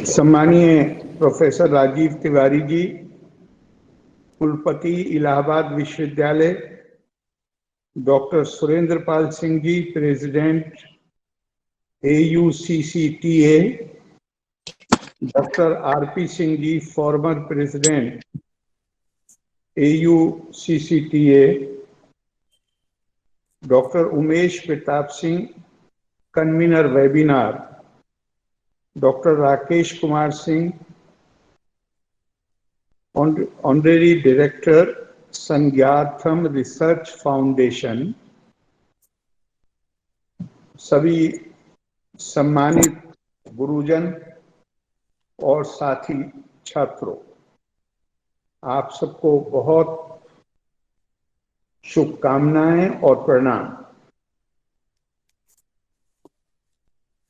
सम्मानीय प्रोफेसर राजीव तिवारी जी, कुलपति इलाहाबाद विश्वविद्यालय, doctor Surendra Pal Singh ji, president AUCCTA, doctor RP Singh ji, former president AUCCTA, doctor Umesh Pratap Singh, convener webinar, doctor Rakesh Kumar Singh, honorary director Sangyartham research foundation, सभी सम्मानित गुरुजन और साथी छात्रों, आप सबको बहुत शुभकामनाएं और प्रणाम।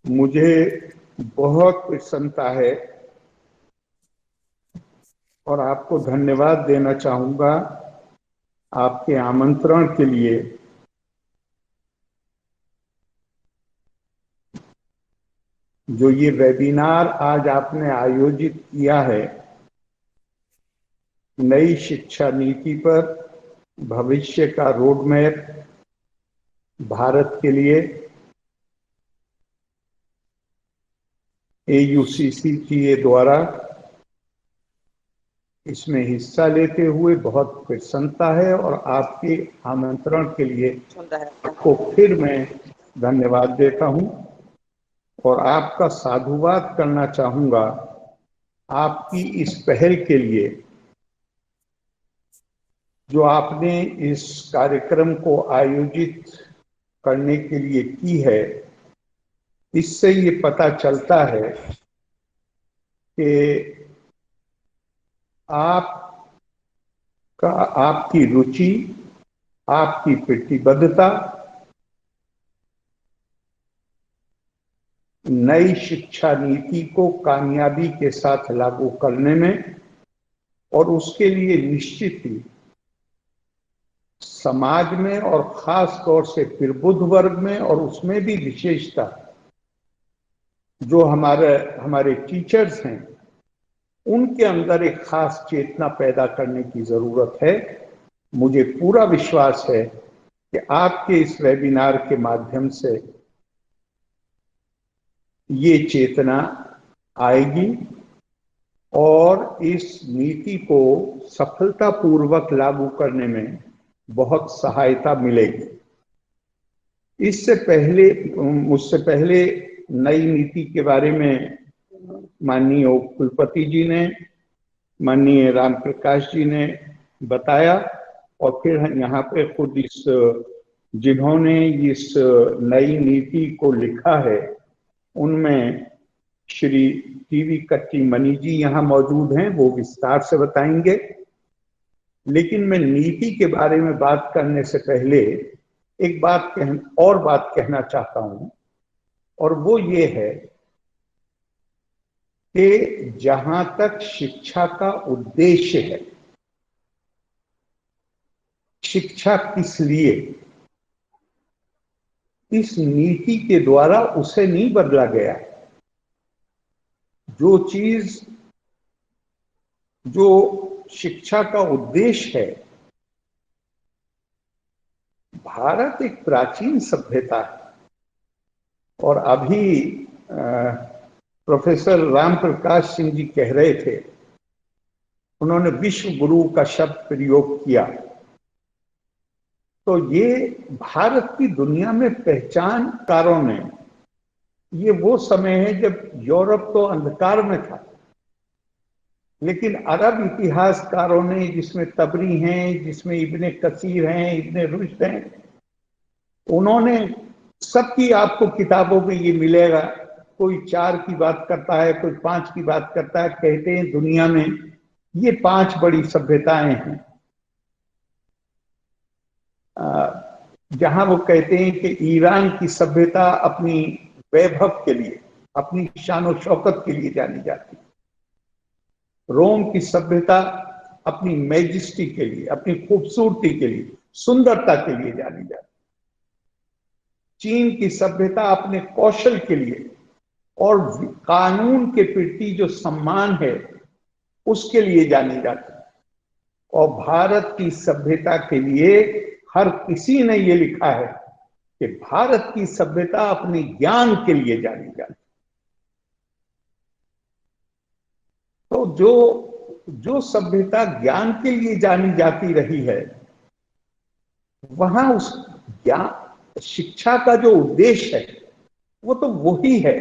मुझे बहुत प्रसन्नता है और आपको धन्यवाद देना चाहूंगा आपके आमंत्रण के लिए। जो ये वेबिनार आज आपने आयोजित किया है, नई शिक्षा नीति पर भविष्य का रोड मैप भारत के लिए, AUCCTA द्वारा इसमें हिस्सा लेते हुए बहुत प्रसन्नता है और आपके आमंत्रण के लिए आपको फिर मैं धन्यवाद देता हूं और आपका साधुवाद करना चाहूंगा आपकी इस पहल के लिए जो आपने इस कार्यक्रम को आयोजित करने के लिए की है। इससे ये पता चलता है कि आपकी रुचि, आपकी प्रतिबद्धता नई शिक्षा नीति को कामयाबी के साथ लागू करने में और उसके लिए निश्चित ही समाज में और खास तौर से प्रबुद्ध वर्ग में और उसमें भी विशेषता जो हमारे टीचर्स हैं उनके अंदर एक खास चेतना पैदा करने की जरूरत है। मुझे पूरा विश्वास है कि आपके इस वेबिनार के माध्यम से ये चेतना आएगी और इस नीति को सफलतापूर्वक लागू करने में बहुत सहायता मिलेगी। मुझसे पहले नई नीति के बारे में माननीय कुलपति जी ने, माननीय राम प्रकाश जी ने बताया और फिर यहाँ पे खुद जिन्होंने इस नई नीति को लिखा है उनमें श्री टीवी कट्टी मणि जी यहाँ मौजूद हैं, वो विस्तार से बताएंगे। लेकिन मैं नीति के बारे में बात करने से पहले एक बात कहना चाहता हूं और वो ये है कि जहां तक शिक्षा का उद्देश्य है, शिक्षा किस लिए, इस नीति के द्वारा उसे नहीं बदला गया। जो शिक्षा का उद्देश्य है, भारत एक प्राचीन सभ्यता है और अभी प्रोफेसर राम प्रकाश सिंह जी कह रहे थे, उन्होंने विश्व गुरु का शब्द प्रयोग किया, तो ये भारत की दुनिया में पहचानकारों ने, ये वो समय है जब यूरोप तो अंधकार में था, लेकिन अरब इतिहासकारों ने, जिसमें तबरी हैं, जिसमें इब्ने कसीर हैं, इब्ने रुश्द हैं, उन्होंने सबकी आपको किताबों में ये मिलेगा, कोई 4 की बात करता है, कोई 5 की बात करता है, कहते हैं दुनिया में ये 5 बड़ी सभ्यताएं हैं। जहां वो कहते हैं कि ईरान की सभ्यता अपनी वैभव के लिए, अपनी शान शौकत के लिए जानी जाती है। रोम की सभ्यता अपनी मैजेस्टी के लिए, अपनी खूबसूरती के लिए, सुंदरता के लिए जानी जाती है। चीन की सभ्यता अपने कौशल के लिए और कानून के प्रति जो सम्मान है उसके लिए जानी जाती है। और भारत की सभ्यता के लिए हर किसी ने ये लिखा है कि भारत की सभ्यता अपने ज्ञान के लिए जानी जाती है। तो जो सभ्यता ज्ञान के लिए जानी जाती रही है, वहां उस ज्ञान शिक्षा का जो उद्देश्य है वो तो वही है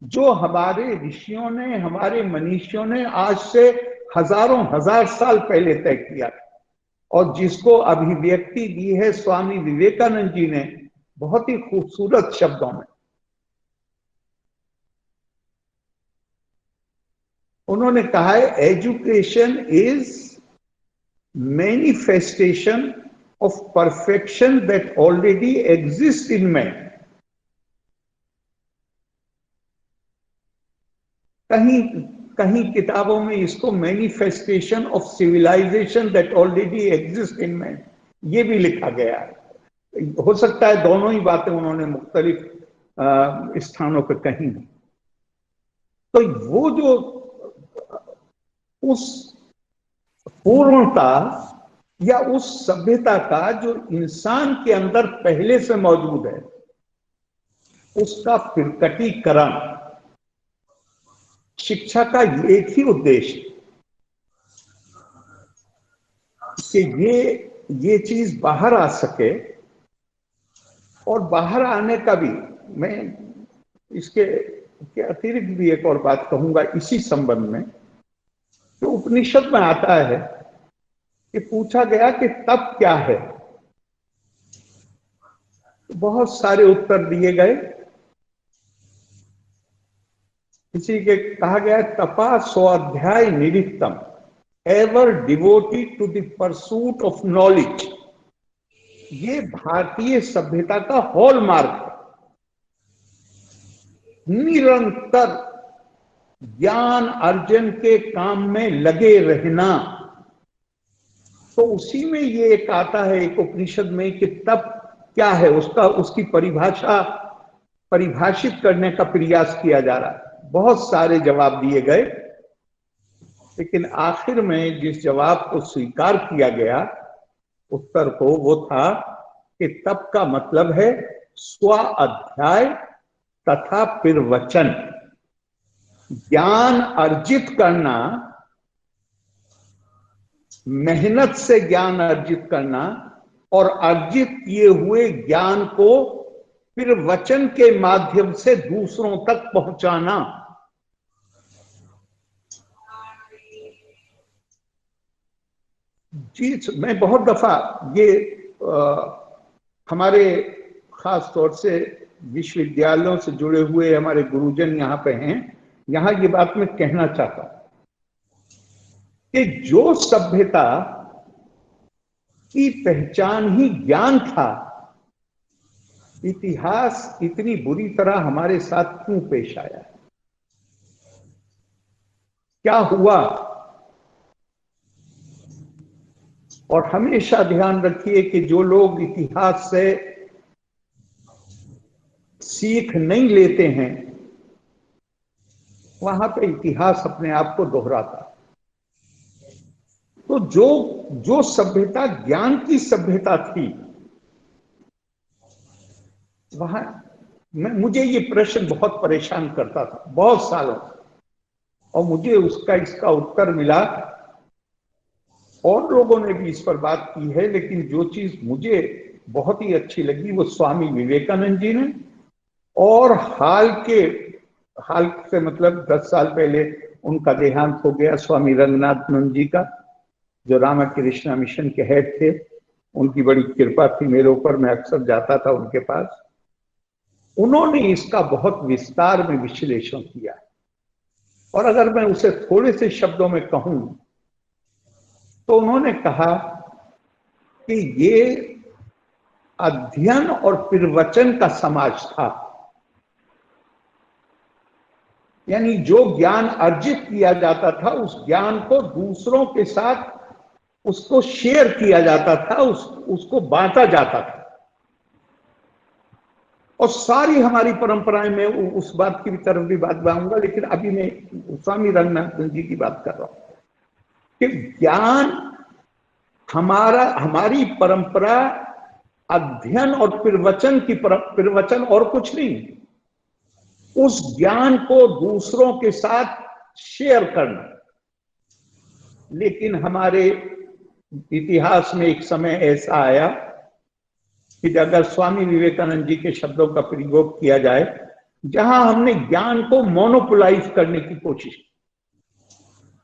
जो हमारे ऋषियों ने, हमारे मनीषियों ने आज से हजारों हजार साल पहले तय किया और जिसको अभिव्यक्ति दी है स्वामी विवेकानंद जी ने बहुत ही खूबसूरत शब्दों में। उन्होंने कहा है, education is manifestation of perfection that already exist in man. कहीं कहीं किताबों में इसको manifestation of civilization that already exist in man ये भी लिखा गया है। हो सकता है दोनों ही बातें उन्होंने मुख्तलिफ स्थानों पर कही। तो वो जो उस पूर्णता या उस सभ्यता का जो इंसान के अंदर पहले से मौजूद है, उसका प्रकटीकरण शिक्षा का एक ही उद्देश्य कि ये चीज बाहर आ सके। और बाहर आने का भी मैं इसके अतिरिक्त भी एक और बात कहूंगा इसी संबंध में। तो उपनिषद में आता है कि पूछा गया कि तप क्या है, बहुत सारे उत्तर दिए गए। किसी के कहा गया तपा स्वाध्याय निरिक्तम, ever devoted to the pursuit of knowledge. ये भारतीय सभ्यता का हॉलमार्क है, निरंतर ज्ञान अर्जन के काम में लगे रहना। तो उसी में ये एक आता है एक उपनिषद में कि तप क्या है, उसकी परिभाषित करने का प्रयास किया जा रहा है। बहुत सारे जवाब दिए गए, लेकिन आखिर में जिस जवाब को स्वीकार किया गया उत्तर को, वो था कि तप का मतलब है स्व अध्याय तथा प्रवचन। ज्ञान अर्जित करना, मेहनत से ज्ञान अर्जित करना और अर्जित किए हुए ज्ञान को फिर वचन के माध्यम से दूसरों तक पहुंचाना। जी, मैं बहुत दफा ये हमारे खास तौर से विश्वविद्यालयों से जुड़े हुए हमारे गुरुजन यहाँ पे हैं, यहाँ ये बात मैं कहना चाहता हूं कि जो सभ्यता की पहचान ही ज्ञान था, इतिहास इतनी बुरी तरह हमारे साथ क्यों पेश आया, क्या हुआ। और हमेशा ध्यान रखिए कि जो लोग इतिहास से सीख नहीं लेते हैं, वहां पे इतिहास अपने आप को दोहराता। तो जो सभ्यता ज्ञान की सभ्यता थी, वहां मुझे ये प्रश्न बहुत परेशान करता था बहुत सालों से, और मुझे इसका उत्तर मिला। और लोगों ने भी इस पर बात की है, लेकिन जो चीज मुझे बहुत ही अच्छी लगी वो स्वामी विवेकानंद जी ने, और हाल से मतलब 10 साल पहले उनका देहांत हो गया स्वामी रंगनाथनंद जी का, जो रामकृष्ण मिशन के हेड थे। उनकी बड़ी कृपा थी मेरे ऊपर, मैं अक्सर जाता था उनके पास। उन्होंने इसका बहुत विस्तार में विश्लेषण किया, और अगर मैं उसे थोड़े से शब्दों में कहूं तो उन्होंने कहा कि ये अध्ययन और प्रवचन का समाज था। यानी जो ज्ञान अर्जित किया जाता था, उस ज्ञान को दूसरों के साथ उसको शेयर किया जाता था, उसको बांटा जाता था। और सारी हमारी परंपराएं, मैं उस बात की भी तरफ भी बात आऊंगा, लेकिन अभी मैं स्वामी रंगनाथन जी की बात कर रहा हूं कि ज्ञान हमारी परंपरा अध्ययन और प्रवचन की प्रवचन और कुछ नहीं, उस ज्ञान को दूसरों के साथ शेयर करना। लेकिन हमारे इतिहास में एक समय ऐसा आया कि अगर स्वामी विवेकानंद जी के शब्दों का प्रयोग किया जाए, जहां हमने ज्ञान को मोनोपोलाइज करने की कोशिश की,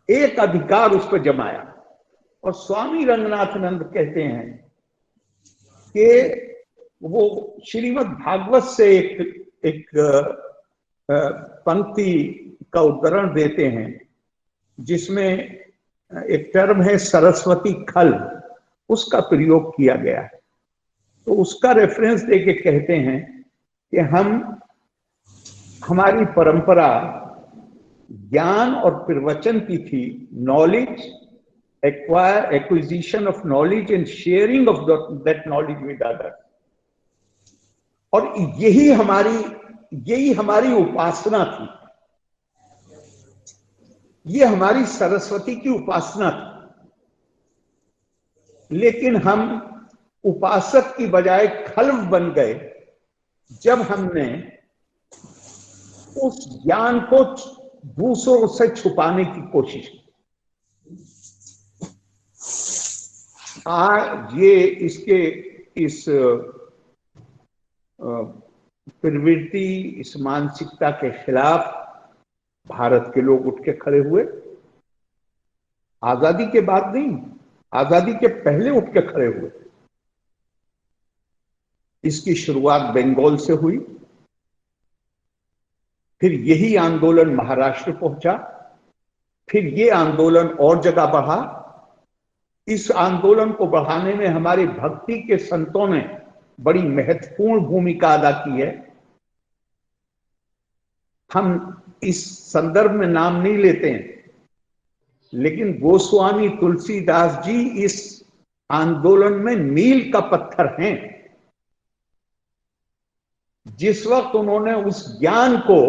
एक अधिकार उस पर जमाया। और स्वामी रंगनाथानंद कहते हैं कि वो श्रीमद् भागवत से एक पंक्ति का उदाहरण देते हैं, जिसमें एक टर्म है सरस्वती खल, उसका प्रयोग किया गया है। तो उसका रेफरेंस देके कहते हैं कि हमारी परंपरा ज्ञान और प्रवचन की थी, knowledge, acquisition of knowledge and sharing of that knowledge with other. और यही हमारी उपासना थी, ये हमारी सरस्वती की उपासना थी। लेकिन हम उपासक की बजाय खल्व बन गए जब हमने उस ज्ञान को दूसरों से छुपाने की कोशिश की। आज ये इस प्रवृत्ति, इस मानसिकता के खिलाफ भारत के लोग उठ के खड़े हुए। आजादी के बाद नहीं, आजादी के पहले उठ के खड़े हुए। इसकी शुरुआत बंगाल से हुई, फिर यही आंदोलन महाराष्ट्र पहुंचा, फिर ये आंदोलन और जगह बढ़ा। इस आंदोलन को बढ़ाने में हमारे भक्ति के संतों ने बड़ी महत्वपूर्ण भूमिका अदा की है। हम इस संदर्भ में नाम नहीं लेते हैं, लेकिन गोस्वामी तुलसीदास जी इस आंदोलन में मील का पत्थर हैं। जिस वक्त उन्होंने उस ज्ञान को,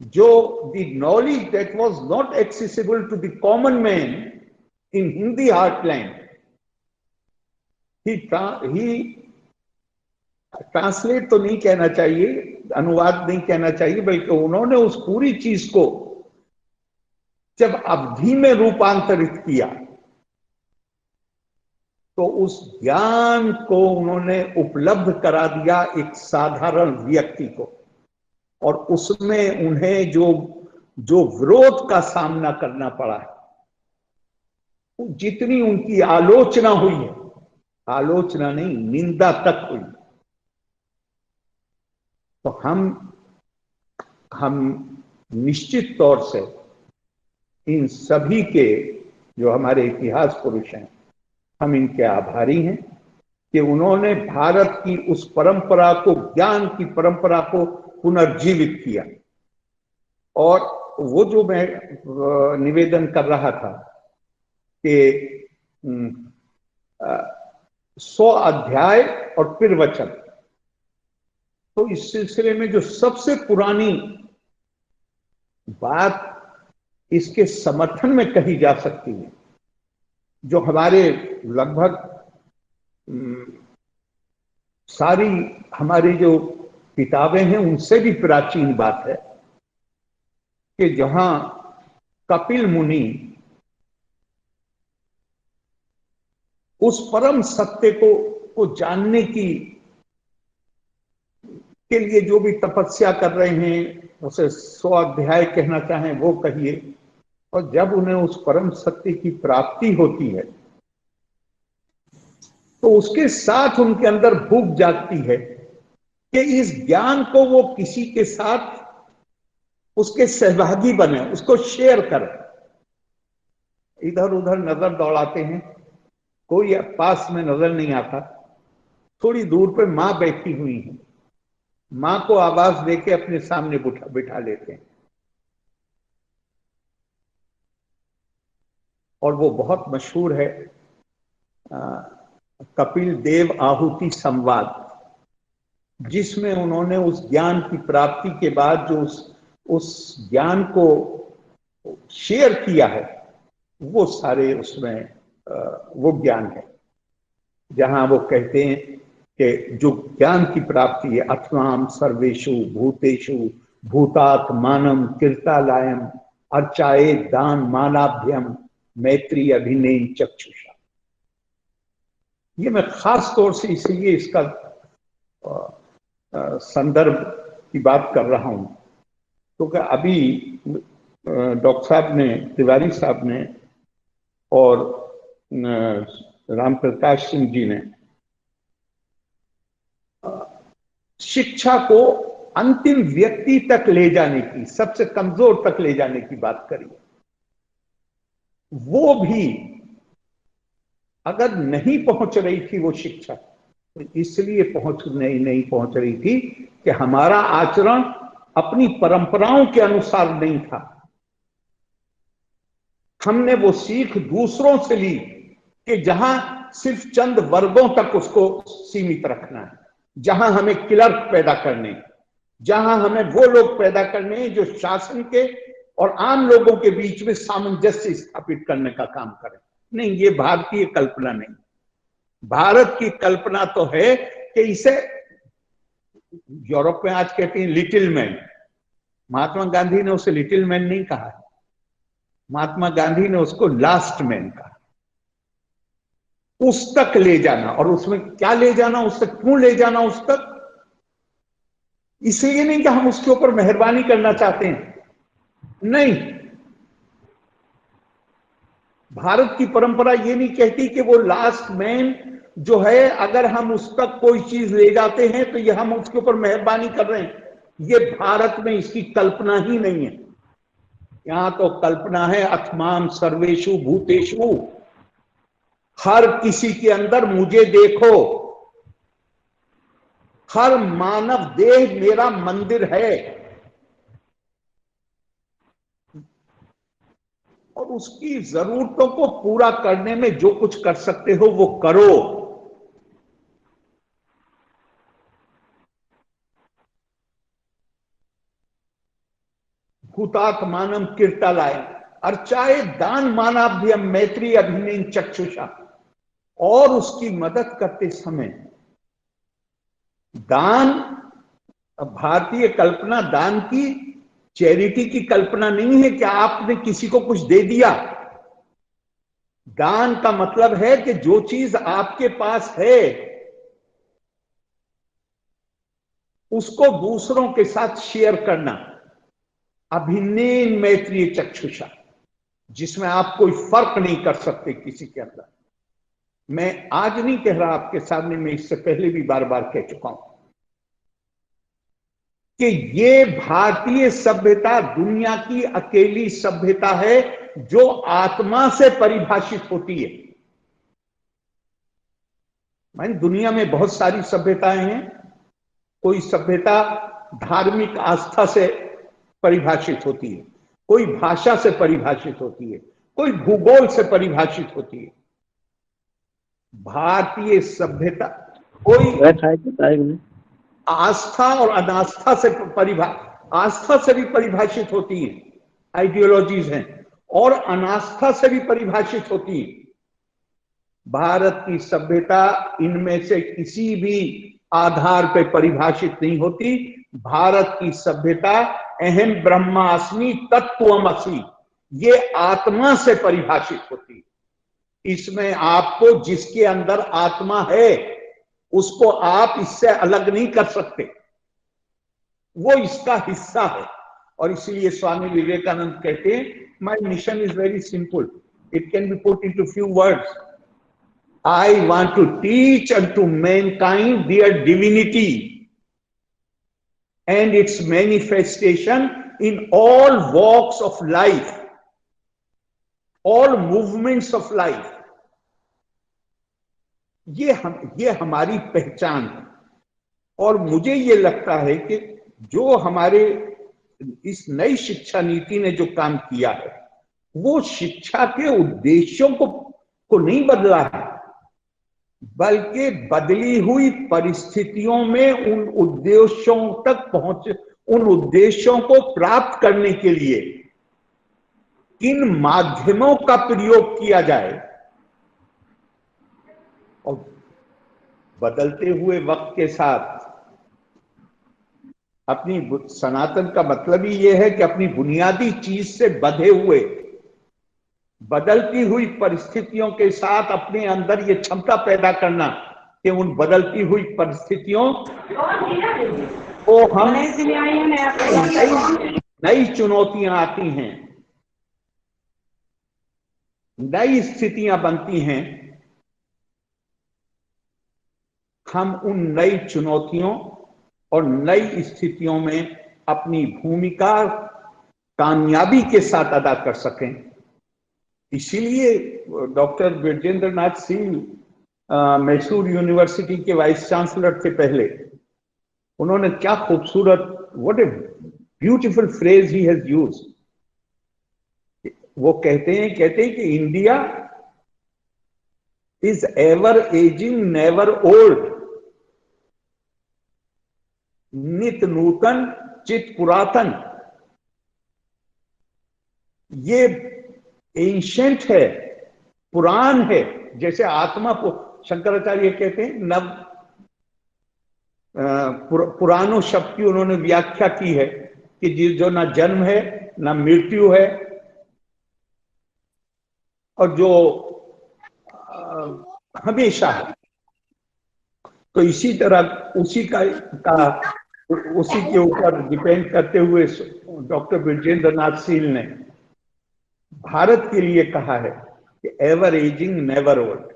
जो the knowledge that was not accessible to the common man in Hindi heartland, ही ट्रांसलेट तो नहीं कहना चाहिए, अनुवाद नहीं कहना चाहिए, बल्कि उन्होंने उस पूरी चीज को जब अवधि में रूपांतरित किया, तो उस ज्ञान को उन्होंने उपलब्ध करा दिया एक साधारण व्यक्ति को। और उसमें उन्हें जो विरोध का सामना करना पड़ा है, जितनी उनकी आलोचना हुई है, आलोचना नहीं, निंदा तक हुई, तो हम निश्चित तौर से इन सभी के, जो हमारे इतिहास पुरुष हैं, हम इनके आभारी हैं कि उन्होंने भारत की उस परंपरा को, ज्ञान की परंपरा को पुनर्जीवित किया। और वो जो मैं निवेदन कर रहा था कि 100 अध्याय और प्रवचन, तो इस सिलसिले में जो सबसे पुरानी बात इसके समर्थन में कही जा सकती है, जो हमारे लगभग सारी हमारी जो किताबें हैं उनसे भी प्राचीन बात है, कि जहां कपिल मुनि उस परम सत्य को जानने के लिए जो भी तपस्या कर रहे हैं, उसे 100 अध्याय कहना चाहें वो कहिए, और जब उन्हें उस परम सत्य की प्राप्ति होती है, तो उसके साथ उनके अंदर भूख जागती है कि इस ज्ञान को वो किसी के साथ उसके सहभागी बने, उसको शेयर करें। इधर उधर नजर दौड़ाते हैं, कोई पास में नजर नहीं आता। थोड़ी दूर पे मां बैठी हुई है, मां को आवाज देके अपने सामने बिठा लेते हैं, और वो बहुत मशहूर है कपिल देव आहुति संवाद। जिसमें उन्होंने उस ज्ञान की प्राप्ति के बाद जो उस ज्ञान को शेयर किया है, वो सारे उसमें वो ज्ञान है जहां वो कहते हैं कि जो ज्ञान की प्राप्ति है, अथवाम सर्वेषु भूतेषु भूतात्मानम कीर्तालायम अर्चाए दान मानाभ्यम मैत्री अभिनय चक्षुषा। ये मैं खास तौर से इसलिए इसका संदर्भ की बात कर रहा हूं क्योंकि अभी डॉक्टर साहब ने, तिवारी साहब ने और राम प्रकाश सिंह जी ने शिक्षा को अंतिम व्यक्ति तक ले जाने की, सबसे कमजोर तक ले जाने की बात करी। वो भी अगर नहीं पहुंच रही थी वो शिक्षा, तो इसलिए नहीं पहुंच रही थी कि हमारा आचरण अपनी परंपराओं के अनुसार नहीं था। हमने वो सीख दूसरों से ली कि जहां सिर्फ चंद वर्गों तक उसको सीमित रखना है, जहां हमें क्लर्क पैदा करने, जहां हमें वो लोग पैदा करने हैं जो शासन के और आम लोगों के बीच में सामंजस्य स्थापित करने का काम करें। नहीं, ये भारतीय कल्पना नहीं। भारत की कल्पना तो है कि इसे यूरोप में आज कहते हैं लिटिल मैन। महात्मा गांधी ने उसे लिटिल मैन नहीं कहा, महात्मा गांधी ने उसको लास्ट मैन कहा। उस तक ले जाना, और उसमें क्या ले जाना, उस तक क्यों ले जाना, उस तक इसलिए नहीं कि हम उसके ऊपर मेहरबानी करना चाहते हैं, नहीं। भारत की परंपरा ये नहीं कहती कि वो लास्ट मैन जो है, अगर हम उस तक कोई चीज ले जाते हैं तो ये हम उसके ऊपर मेहरबानी कर रहे हैं। ये भारत में इसकी कल्पना ही नहीं है। यहां तो कल्पना है अथमाम सर्वेषु भूतेषु, हर किसी के अंदर मुझे देखो, हर मानव देह मेरा मंदिर है, और उसकी जरूरतों को पूरा करने में जो कुछ कर सकते हो वो करो। भूतात्मानम कीर्तालाय अर्चाए दान मानाभ्यम मैत्री अभिनय चक्षुषा। और उसकी मदद करते समय दान, भारतीय कल्पना दान की, चैरिटी की कल्पना नहीं है कि आपने किसी को कुछ दे दिया। दान का मतलब है कि जो चीज आपके पास है उसको दूसरों के साथ शेयर करना। अभिनय मैत्री चक्षुषा, जिसमें आप कोई फर्क नहीं कर सकते किसी के अंदर। मैं आज नहीं कह रहा आपके सामने, मैं इससे पहले भी बार बार कह चुका हूं कि ये भारतीय सभ्यता दुनिया की अकेली सभ्यता है जो आत्मा से परिभाषित होती है। मान, दुनिया में बहुत सारी सभ्यताएं हैं। कोई सभ्यता धार्मिक आस्था से परिभाषित होती है, कोई भाषा से परिभाषित होती है, कोई भूगोल से परिभाषित होती है। भारतीय सभ्यता कोई आस्था और अनास्था से आस्था से भी परिभाषित होती है, आइडियोलॉजीज हैं, और अनास्था से भी परिभाषित होती है। भारत की सभ्यता इनमें से किसी भी आधार पर परिभाषित नहीं होती। भारत की सभ्यता अहम ब्रह्मास्मि तत्त्वमसि, ये आत्मा से परिभाषित होती है। इसमें आपको, जिसके अंदर आत्मा है उसको आप इससे अलग नहीं कर सकते, वो इसका हिस्सा है। और इसीलिए स्वामी विवेकानंद कहते हैं, my mission is very simple, it can be put into few words. I want to teach unto mankind their divinity and its manifestation in all walks of life, all movements of life. ये हमारी पहचान है। और मुझे ये लगता है कि जो हमारे इस नई शिक्षा नीति ने जो काम किया है, वो शिक्षा के उद्देश्यों को नहीं बदला है। बल्कि बदली हुई परिस्थितियों में उन उद्देश्यों तक पहुंच, उन उद्देश्यों को प्राप्त करने के लिए किन माध्यमों का प्रयोग किया जाए, और बदलते हुए वक्त के साथ अपनी सनातन का मतलब ही यह है कि अपनी बुनियादी चीज से बंधे हुए बदलती हुई परिस्थितियों के साथ अपने अंदर ये क्षमता पैदा करना कि उन बदलती हुई परिस्थितियों को हम नई चुनौतियां आती हैं, नई स्थितियां बनती हैं, हम उन नई चुनौतियों और नई स्थितियों में अपनी भूमिका कामयाबी के साथ अदा कर सकें। इसीलिए डॉक्टर ब्रजेंद्र नाथ सिंह मैसूर यूनिवर्सिटी के वाइस चांसलर थे पहले, उन्होंने क्या खूबसूरत, what a beautiful phrase he has used. वो कहते हैं कि India is ever ageing never old, नित नूतन चित पुरातन। ये एंशंट है, पुरान है, जैसे आत्मा को शंकराचार्य कहते हैं नव, पुरानो शब्द की उन्होंने व्याख्या की है कि जो ना जन्म है ना मृत्यु है और जो हमेशा है। तो इसी तरह उसी के ऊपर डिपेंड करते हुए डॉक्टर ब्रजेंद्र नाथ सिंह ने भारत के लिए कहा है कि एवर एजिंग नेवर ओल्ड।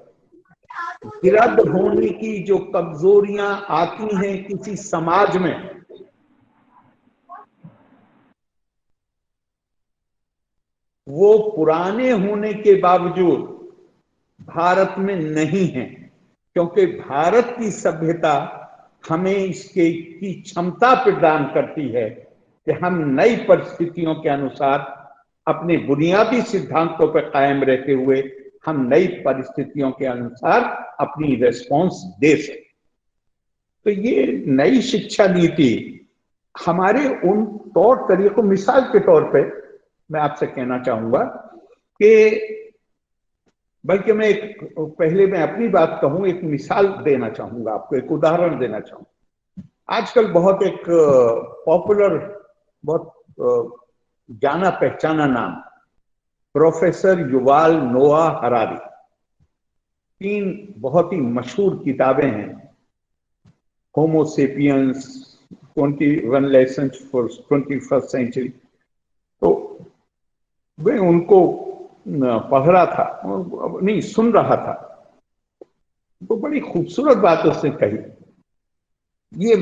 गिरद होने की जो कमजोरियां आती हैं किसी समाज में, वो पुराने होने के बावजूद भारत में नहीं है, क्योंकि भारत की सभ्यता हमें इसके की क्षमता प्रदान करती है कि हम नई परिस्थितियों के अनुसार अपने बुनियादी सिद्धांतों पर कायम रहते हुए हम नई परिस्थितियों के अनुसार अपनी रेस्पॉन्स दे सकें। तो ये नई शिक्षा नीति हमारे उन तौर तरीकों, मिसाल के तौर पे मैं आपसे कहना चाहूंगा कि, बल्कि पहले मैं अपनी बात कहूं, एक मिसाल देना चाहूंगा आपको, एक उदाहरण देना चाहूंगा। आजकल बहुत एक पॉपुलर, बहुत जाना पहचाना नाम, प्रोफेसर युवाल नोआ हरारी। 3 बहुत ही मशहूर किताबें हैं, homo sapiens, 21 lessons for 21st century. तो मैं उनको पढ़ रहा था, नहीं सुन रहा था, तो बड़ी खूबसूरत बात उसने कही। ये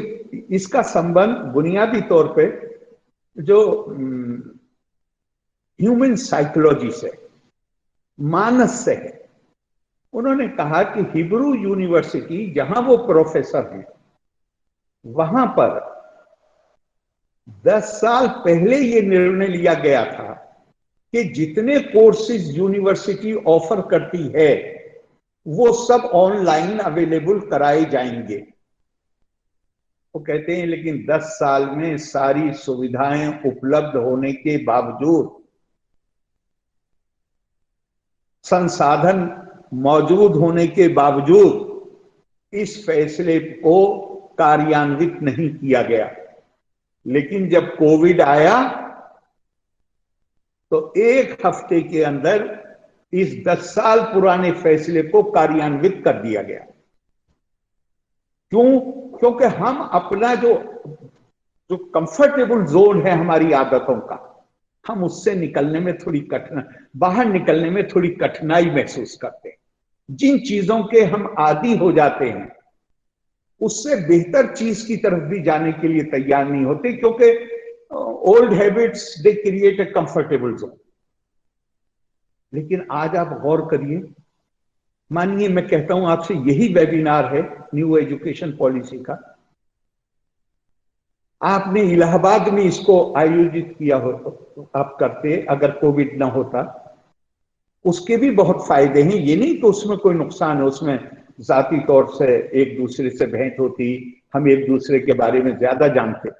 इसका संबंध बुनियादी तौर पे जो ह्यूमन साइकोलॉजी से, मानस से है। उन्होंने कहा कि हिब्रू यूनिवर्सिटी जहां वो प्रोफेसर हैं, वहां पर 10 साल पहले ये निर्णय लिया गया था कि जितने कोर्सेज यूनिवर्सिटी ऑफर करती है वो सब ऑनलाइन अवेलेबल कराए जाएंगे। वो कहते हैं लेकिन 10 साल में सारी सुविधाएं उपलब्ध होने के बावजूद, संसाधन मौजूद होने के बावजूद इस फैसले को कार्यान्वित नहीं किया गया। लेकिन जब कोविड आया तो 1 हफ्ते के अंदर इस 10 साल पुराने फैसले को कार्यान्वित कर दिया गया। क्यों? क्योंकि हम अपना जो कंफर्टेबल जोन है हमारी आदतों का, हम उससे निकलने में बाहर निकलने में थोड़ी कठिनाई महसूस करते हैं। जिन चीजों के हम आदी हो जाते हैं उससे बेहतर चीज की तरफ भी जाने के लिए तैयार नहीं होते, क्योंकि old habits they create a comfortable zone. लेकिन आज आप गौर करिए, मानिए मैं कहता हूं आपसे यही वेबिनार है न्यू एजुकेशन पॉलिसी का, आपने इलाहाबाद में इसको आयोजित किया हो, आप करते, अगर कोविड ना होता, उसके भी बहुत फायदे हैं, ये नहीं कि उसमें कोई नुकसान है। उसमें जाती तौर से एक दूसरे से भेंट होती, हम एक दूसरे के बारे में ज्यादा जानते।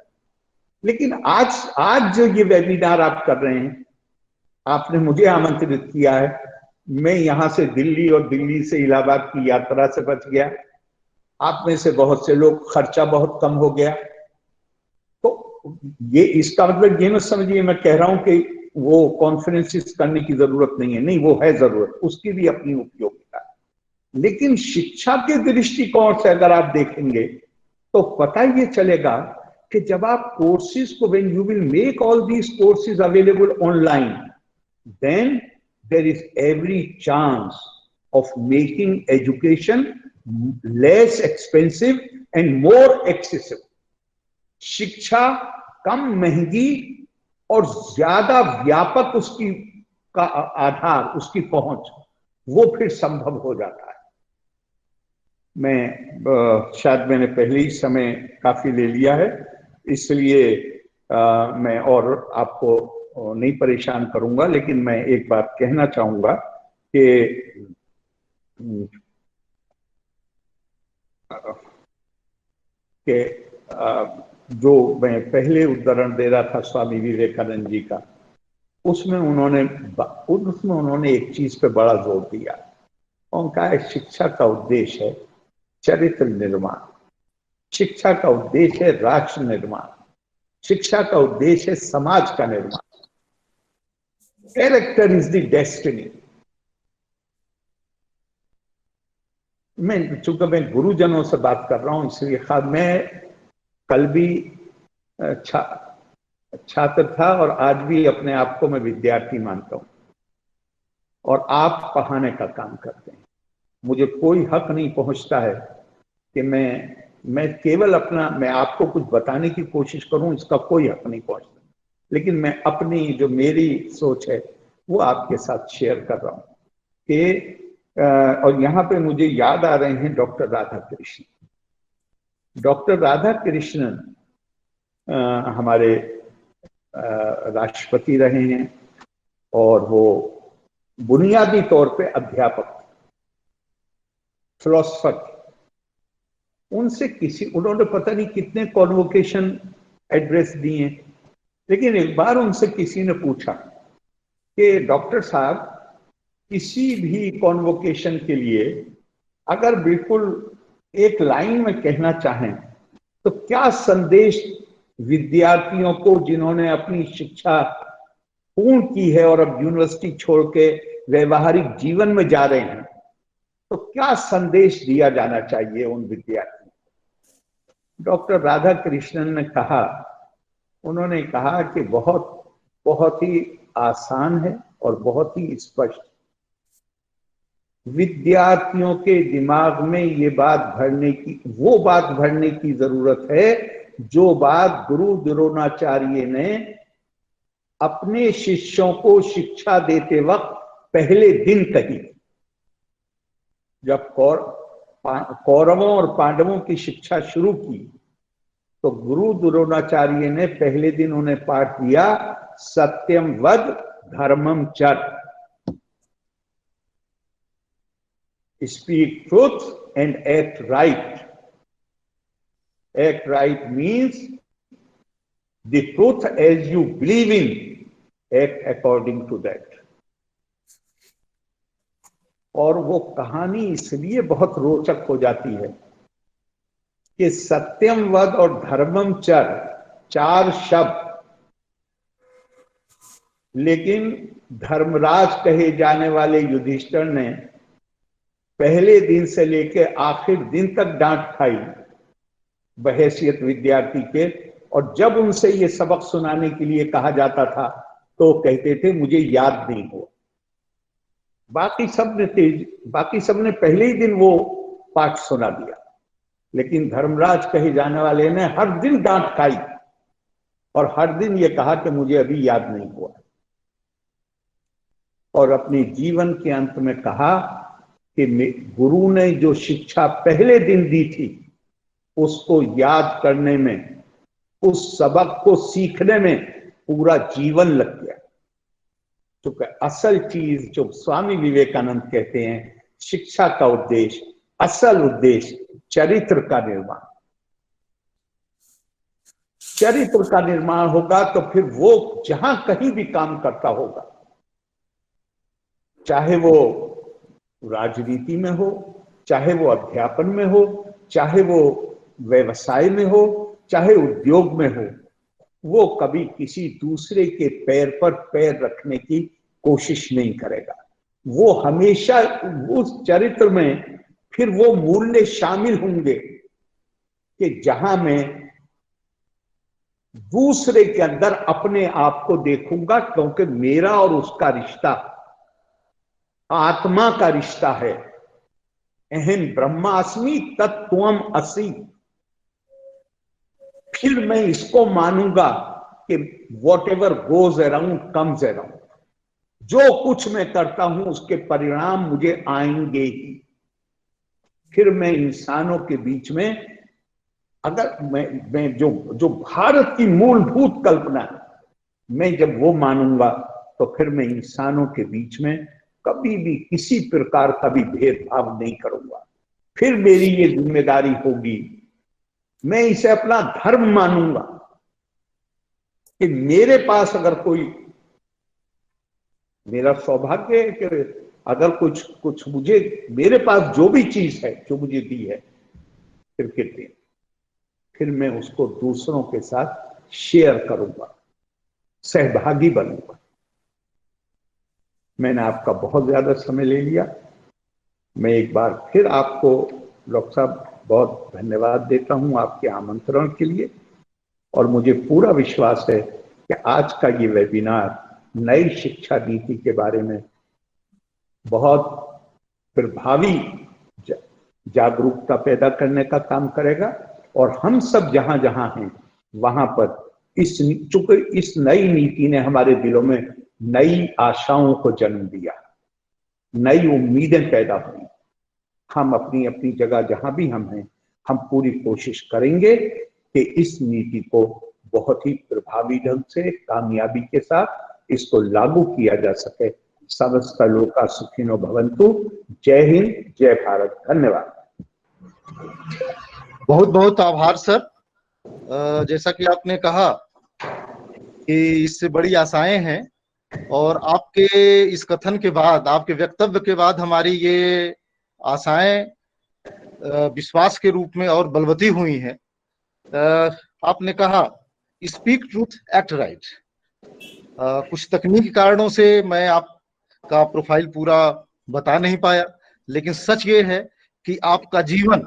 लेकिन आज आज जो ये वेबिनार आप कर रहे हैं, आपने मुझे आमंत्रित किया है, मैं यहां से दिल्ली और दिल्ली से इलाहाबाद की यात्रा से बच गया, आप में से बहुत से लोग, खर्चा बहुत कम हो गया। तो ये इसका मतलब ये मत समझिए मैं कह रहा हूं कि वो कॉन्फ्रेंसेस करने की जरूरत नहीं है, नहीं, वो है जरूरत, उसकी भी अपनी उपयोगिता है। लेकिन शिक्षा के दृष्टिकोण से अगर आप देखेंगे तो पता ये चलेगा कि जब आप कोर्सेज को, when you will make all these courses available online, then there is every chance of making education less expensive and more excessive. शिक्षा कम महंगी और ज्यादा व्यापक उसकी का आधार, उसकी पहुंच, वो फिर संभव हो जाता है। मैं शायद मैंने पहले ही समय काफी ले लिया है, इसलिए मैं और आपको नहीं परेशान करूंगा, लेकिन मैं एक बात कहना चाहूंगा कि जो मैं पहले उदाहरण दे रहा था स्वामी विवेकानंद जी का, उसमें उन्होंने एक चीज पे बड़ा जोर दिया। उनका शिक्षा का उद्देश्य है चरित्र निर्माण, शिक्षा का उद्देश्य है राष्ट्र निर्माण, शिक्षा का उद्देश्य है समाज का निर्माण। Character is the destiny. चूंकि मैं गुरुजनों से बात कर रहा हूं, इसलिए मैं कल भी छात्र था और आज भी अपने आप को मैं विद्यार्थी मानता हूं, और आप पढ़ाने का काम करते हैं। मुझे कोई हक नहीं पहुंचता है कि मैं केवल मैं आपको कुछ बताने की कोशिश करूं, इसका कोई हक नहीं पहुंचता, लेकिन मैं अपनी जो मेरी सोच है वो आपके साथ शेयर कर रहा हूं कि और यहाँ पे मुझे याद आ रहे हैं डॉक्टर राधा कृष्णन। डॉक्टर राधा कृष्णन हमारे राष्ट्रपति रहे हैं और वो बुनियादी तौर पे अध्यापक, फिलोसफर। उन्होंने पता नहीं कितने कॉन्वोकेशन एड्रेस दिए, लेकिन एक बार उनसे किसी ने पूछा कि डॉक्टर साहब, किसी भी कॉन्वोकेशन के लिए अगर बिल्कुल एक लाइन में कहना चाहें तो क्या संदेश विद्यार्थियों को, जिन्होंने अपनी शिक्षा पूर्ण की है और अब यूनिवर्सिटी छोड़ के व्यवहारिक जीवन में जा रहे हैं, तो क्या संदेश दिया जाना चाहिए उन विद्यार्थियों को? डॉक्टर राधा कृष्णन ने कहा, उन्होंने कहा कि बहुत ही आसान है और बहुत ही स्पष्ट। विद्यार्थियों के दिमाग में वो बात भरने की जरूरत है जो बात गुरु द्रोणाचार्य ने अपने शिष्यों को शिक्षा देते वक्त पहले दिन कही। जब कौरवों और पांडवों की शिक्षा शुरू की तो गुरु द्रोणाचार्य ने पहले दिन उन्हें पाठ दिया, सत्यम वद धर्मम चर। Speak truth and act right. Act right means the truth as you believe in, act according to that. और वो कहानी इसलिए बहुत रोचक हो जाती है कि सत्यम वद और धर्मम चर, चार शब्द, लेकिन धर्मराज कहे जाने वाले युधिष्ठिर ने पहले दिन से लेकर आखिर दिन तक डांट खाई बहैसियत विद्यार्थी के, और जब उनसे ये सबक सुनाने के लिए कहा जाता था तो कहते थे मुझे याद नहीं हुआ। बाकी सब ने पहले ही दिन वो पाठ सुना दिया, लेकिन धर्मराज कहे जाने वाले ने हर दिन डांट खाई और हर दिन ये कहा कि मुझे अभी याद नहीं हुआ, और अपने जीवन के अंत में कहा कि गुरु ने जो शिक्षा पहले दिन दी थी उसको याद करने में, उस सबक को सीखने में पूरा जीवन लग गया। तो असल चीज जो स्वामी विवेकानंद कहते हैं, शिक्षा का उद्देश्य असल उद्देश्य चरित्र का निर्माण। चरित्र का निर्माण होगा तो फिर वो जहां कहीं भी काम करता होगा, चाहे वो राजनीति में हो, चाहे वो अध्यापन में हो, चाहे वो व्यवसाय में हो, चाहे उद्योग में हो, वो कभी किसी दूसरे के पैर पर पैर रखने की कोशिश नहीं करेगा। वो हमेशा उस चरित्र में फिर वो मूल्य शामिल होंगे कि जहां मैं दूसरे के अंदर अपने आप को देखूंगा, क्योंकि मेरा और उसका रिश्ता आत्मा का रिश्ता है। अहम ब्रह्मास्मि तत्त्वम असि। फिर मैं इसको मानूंगा कि what ever goes around comes around. जो कुछ मैं करता हूं उसके परिणाम मुझे आएंगे ही। फिर मैं इंसानों के बीच में, अगर मैं जो भारत की मूलभूत कल्पना है, मैं जब वो मानूंगा तो फिर मैं इंसानों के बीच में कभी भी किसी प्रकार का भी भेदभाव नहीं करूंगा। फिर मेरी ये जिम्मेदारी होगी, मैं इसे अपना धर्म मानूंगा कि मेरे पास अगर कोई, मेरा सौभाग्य है कि अगर कुछ मुझे, मेरे पास जो भी चीज है जो मुझे दी है क्रिकेट, फिर मैं उसको दूसरों के साथ शेयर करूंगा, सहभागी बनूंगा। मैंने आपका बहुत ज्यादा समय ले लिया। मैं एक बार फिर आपको डॉक्टर साहब बहुत धन्यवाद देता हूं आपके आमंत्रण के लिए, और मुझे पूरा विश्वास है कि आज का ये वेबिनार नई शिक्षा नीति के बारे में बहुत प्रभावी जागरूकता पैदा करने का काम करेगा, और हम सब जहां जहां हैं वहां पर चूंकि इस नई नीति ने हमारे दिलों में नई आशाओं को जन्म दिया, नई उम्मीदें पैदा हुई। हम अपनी अपनी जगह जहां भी हम हैं, हम पूरी कोशिश करेंगे कि इस नीति को बहुत ही प्रभावी ढंग से, कामयाबी के साथ इसको लागू किया जा सके। समस्त लोका सुखिनो भवन्तु। जय हिंद, जय भारत। धन्यवाद। बहुत बहुत आभार सर। जैसा कि आपने कहा कि इससे बड़ी आशाएं हैं, और आपके इस कथन के बाद, आपके वक्तव्य के बाद हमारी ये आशाएं विश्वास के रूप में और बलवती हुई हैं। आपने कहा स्पीक ट्रूथ एक्ट राइट। कुछ तकनीकी कारणों से मैं आपका प्रोफाइल पूरा बता नहीं पाया, लेकिन सच ये है कि आपका जीवन,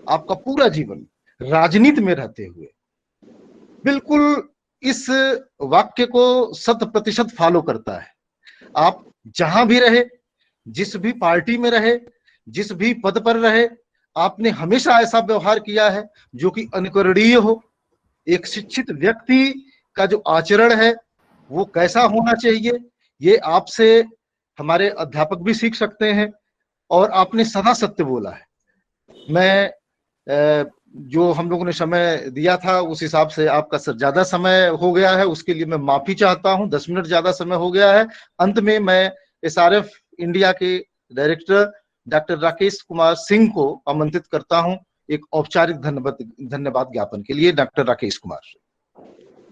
आपका पूरा जीवन राजनीति में रहते हुए बिल्कुल इस वाक्य को 100% फॉलो करता है। आप जहां भी रहे, जिस भी पार्टी में रहे, जिस भी पद पर रहे, आपने हमेशा ऐसा व्यवहार किया है जो कि अनुकरणीय हो। एक शिक्षित व्यक्ति का जो आचरण है वो कैसा होना चाहिए, ये आपसे हमारे अध्यापक भी सीख सकते हैं, और आपने सदा सत्य बोला है। मैं जो हम लोगों ने समय दिया था उस हिसाब से आपका ज्यादा समय हो गया है, उसके लिए मैं माफी चाहता हूं। 10 मिनट ज्यादा समय हो गया है। अंत में मैं SRF इंडिया के डायरेक्टर डॉक्टर राकेश कुमार सिंह को आमंत्रित करता हूं एक औपचारिक धन्यवाद ज्ञापन के लिए। डॉक्टर राकेश कुमार।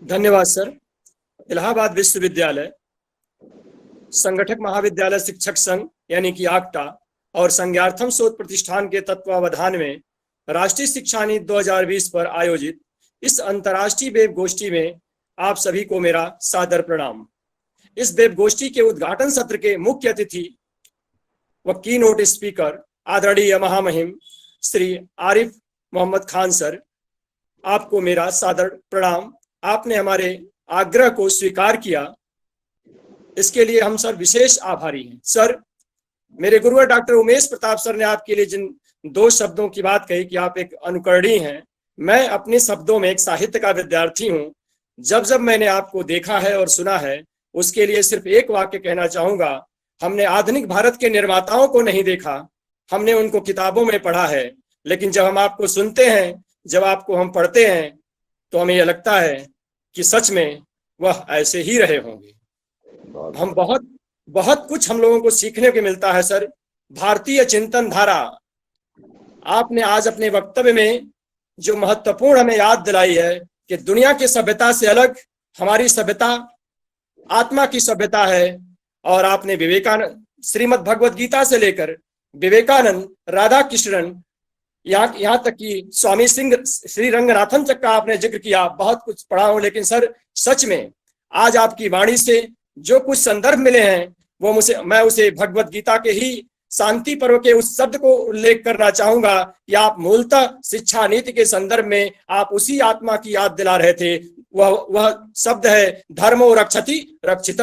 धन्यवाद सर। इलाहाबाद विश्वविद्यालय, संगठक महाविद्यालय शिक्षक संघ यानी कि आक्टा और संज्ञार्थम शोध प्रतिष्ठान के तत्वावधान में राष्ट्रीय शिक्षा नीति 2020 पर आयोजित इस अंतर्राष्ट्रीय वेब गोष्ठी में आप सभी को मेरा सादर प्रणाम। इस वेब गोष्ठी के उद्घाटन सत्र के मुख्य अतिथि व की नोट स्पीकर आदरणीय महामहिम श्री आरिफ मोहम्मद खान सर, आपको मेरा सादर प्रणाम। आपने हमारे आग्रह को स्वीकार किया, इसके लिए हम सर विशेष आभारी हैं। सर, मेरे गुरुवर डॉक्टर उमेश प्रताप सर ने आपके लिए जिन 2 शब्दों की बात कही कि आप एक अनुकरणीय हैं, मैं अपने शब्दों में एक साहित्य का विद्यार्थी हूं। जब जब मैंने आपको देखा है और सुना है, उसके लिए सिर्फ एक वाक्य कहना चाहूंगा। हमने आधुनिक भारत के निर्माताओं को नहीं देखा, हमने उनको किताबों में पढ़ा है, लेकिन जब हम आपको सुनते हैं, जब आपको हम पढ़ते हैं, तो हमें यह लगता है कि सच में वह ऐसे ही रहे होंगे। हम बहुत कुछ हम लोगों को सीखने को मिलता है सर। भारतीय चिंतन धारा आपने आज अपने वक्तव्य में जो महत्वपूर्ण हमें याद दिलाई है कि दुनिया की सभ्यता से अलग हमारी सभ्यता आत्मा की सभ्यता है। और आपने विवेकानंद, श्रीमद् भगवत गीता से लेकर विवेकानंद, राधा कृष्णन, यहाँ तक कि स्वामी सिंह श्री रंगनाथन तक का आपने जिक्र किया। बहुत कुछ पढ़ा हूं, लेकिन सर सच में आज आपकी वाणी से जो कुछ संदर्भ मिले हैं वो मैं उसे भगवत गीता के ही शांति पर्व के उस शब्द को उल्लेख करना चाहूंगा कि आप मूलतः शिक्षा नीति के संदर्भ में आप उसी आत्मा की याद दिला रहे थे। वह शब्द है धर्मो रक्षति रक्षित।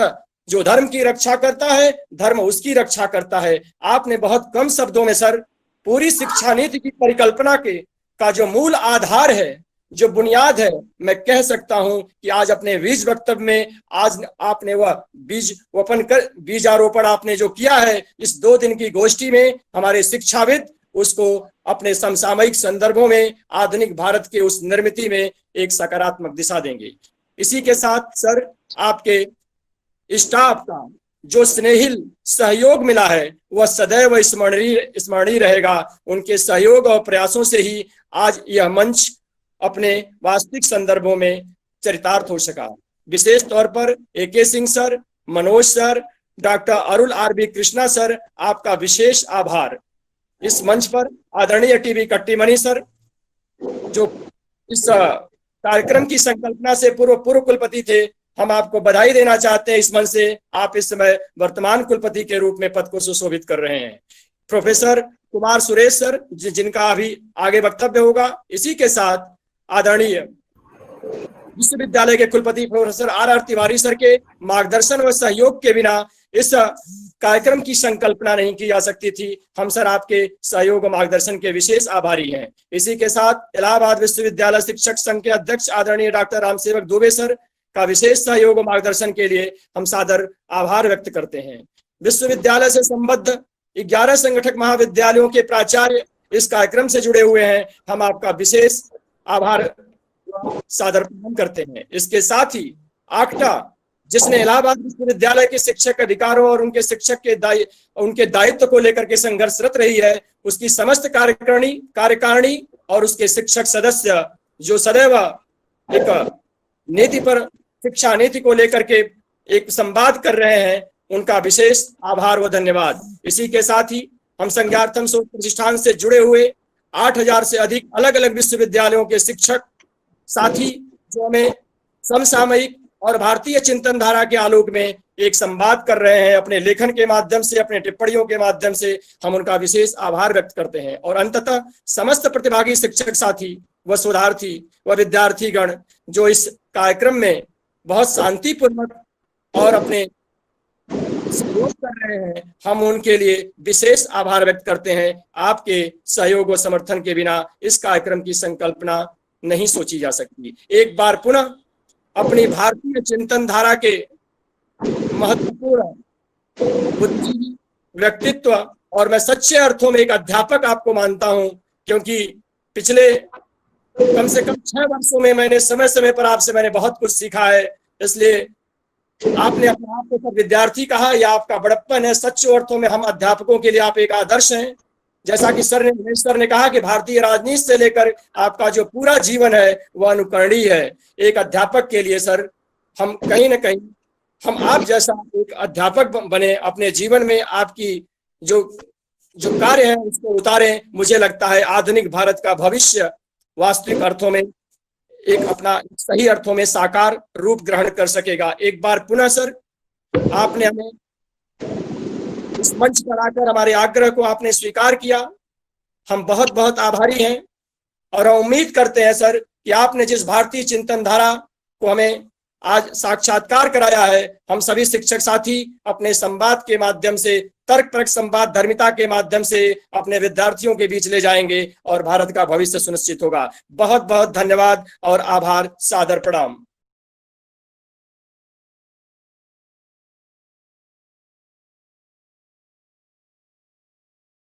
जो धर्म की रक्षा करता है, धर्म उसकी रक्षा करता है। आपने बहुत कम शब्दों में सर पूरी शिक्षा नीति की परिकल्पना का जो मूल आधार है, जो बुनियाद है, मैं कह सकता हूं कि आज अपने बीज वक्तव्य में आज आपने वह बीजारोपण आपने जो किया है इस 2 दिन की गोष्ठी में, हमारे शिक्षाविद उसको अपने समसामयिक संदर्भों में आधुनिक भारत के उस निर्मिति में एक सकारात्मक दिशा देंगे। इसी के साथ सर आपके स्टाफ का जो स्नेहिल सहयोग मिला है वह सदैव स्मरणीय रहेगा। उनके सहयोग और प्रयासों से ही आज यह मंच अपने वास्तविक संदर्भों में चरितार्थ हो सका। विशेष तौर पर AK Singh sir, Manoj sir, doctor Arul RB Krishna sir, आपका विशेष आभार। इस मंच पर आदरणीय TB कट्टीमणि सर जो इस कार्यक्रम की संकल्पना से पूर्व कुलपति थे, हम आपको बधाई देना चाहते हैं। इस मंच से आप इस समय वर्तमान कुलपति के रूप में पद को सुशोभित कर रहे हैं। प्रोफेसर कुमार सुरेश सर जिनका अभी आगे वक्तव्य होगा। इसी के साथ आदरणीय विश्वविद्यालय के कुलपति प्रोफेसर RR तिवारी सर के मार्गदर्शन व सहयोग के बिना इस कार्यक्रम की संकल्पना नहीं की जा सकती थी। हम सर आपके सहयोग व मार्गदर्शन के विशेष आभारी हैं। इसी के साथ इलाहाबाद विश्वविद्यालय शिक्षक संघ के अध्यक्ष आदरणीय डॉक्टर रामसेवक दुबे सर का विशेष सहयोग व मार्गदर्शन के लिए हम सादर आभार व्यक्त करते हैं। विश्वविद्यालय से संबद्ध 11 संगठक महाविद्यालयों के प्राचार्य इस कार्यक्रम से जुड़े हुए हैं, हम आपका विशेष आभार सादर करते हैं। इसके साथ ही आक्टा जिसने इलाहाबाद विश्वविद्यालय के शिक्षक अधिकारों और उनके शिक्षक के उनके दायित्व को लेकर के संघर्षरत रही है, उसकी समस्त कार्यकारिणी और उसके शिक्षक सदस्य जो सदैव एक नीति पर, शिक्षा नीति को लेकर के एक संवाद कर रहे हैं, उनका विशेष आभार व धन्यवाद। इसी के साथ ही हम संज्ञार्थम शोध प्रतिष्ठान से जुड़े हुए 8000 से अधिक अलग अलग विश्वविद्यालयों के शिक्षक साथी जो हमें समसामयिक और भारतीय चिंतन धारा के आलोक में एक संवाद कर रहे हैं, अपने लेखन के माध्यम से, अपने टिप्पणियों के माध्यम से हम उनका विशेष आभार व्यक्त करते हैं। और अंततः समस्त प्रतिभागी शिक्षक साथी व शोधार्थी व विद्यार्थीगण जो इस कार्यक्रम में बहुत शांतिपूर्वक और अपने सहयोग कर रहे हैं, हम उनके लिए विशेष आभार व्यक्त करते हैं। आपके सहयोग व समर्थन के बिना इस कार्यक्रम की संकल्पना नहीं सोची जा सकती। एक बार पुनः अपनी भारतीय चिंतन धारा के महत्वपूर्ण बुद्धिजीवी व्यक्तित्व और मैं सच्चे अर्थों में एक अध्यापक आपको मानता हूं, क्योंकि पिछले कम से कम 6 वर्षों में मैंने समय समय पर आपसे मैंने बहुत कुछ सीखा है। इसलिए आपने अपने आप को विद्यार्थी कहा, यह आपका बड़प्पन है। सच्चे अर्थों में हम अध्यापकों के लिए आप एक आदर्श हैं। जैसा कि सर ने कहा कि भारतीय राजनीति से लेकर आपका जो पूरा जीवन है वह अनुकरणीय है। एक अध्यापक के लिए सर हम कहीं ना कहीं हम आप जैसा एक अध्यापक बने, अपने जीवन में आपकी जो कार्य है उसको उतारें। मुझे लगता है आधुनिक भारत का भविष्य वास्तविक अर्थों में एक अपना सही अर्थों में साकार रूप ग्रहण कर सकेगा। एक बार पुनः सर आपने हमें इस मंच पर आकर हमारे आग्रह को आपने स्वीकार किया, हम बहुत बहुत आभारी हैं। और हम उम्मीद करते हैं सर कि आपने जिस भारतीय चिंतन धारा को हमें आज साक्षात्कार कराया है, हम सभी शिक्षक साथी अपने संवाद के माध्यम से, तर्कपरक संवाद धर्मिता के माध्यम से अपने विद्यार्थियों के बीच ले जाएंगे और भारत का भविष्य सुनिश्चित होगा। बहुत बहुत धन्यवाद और आभार, सादर प्रणाम।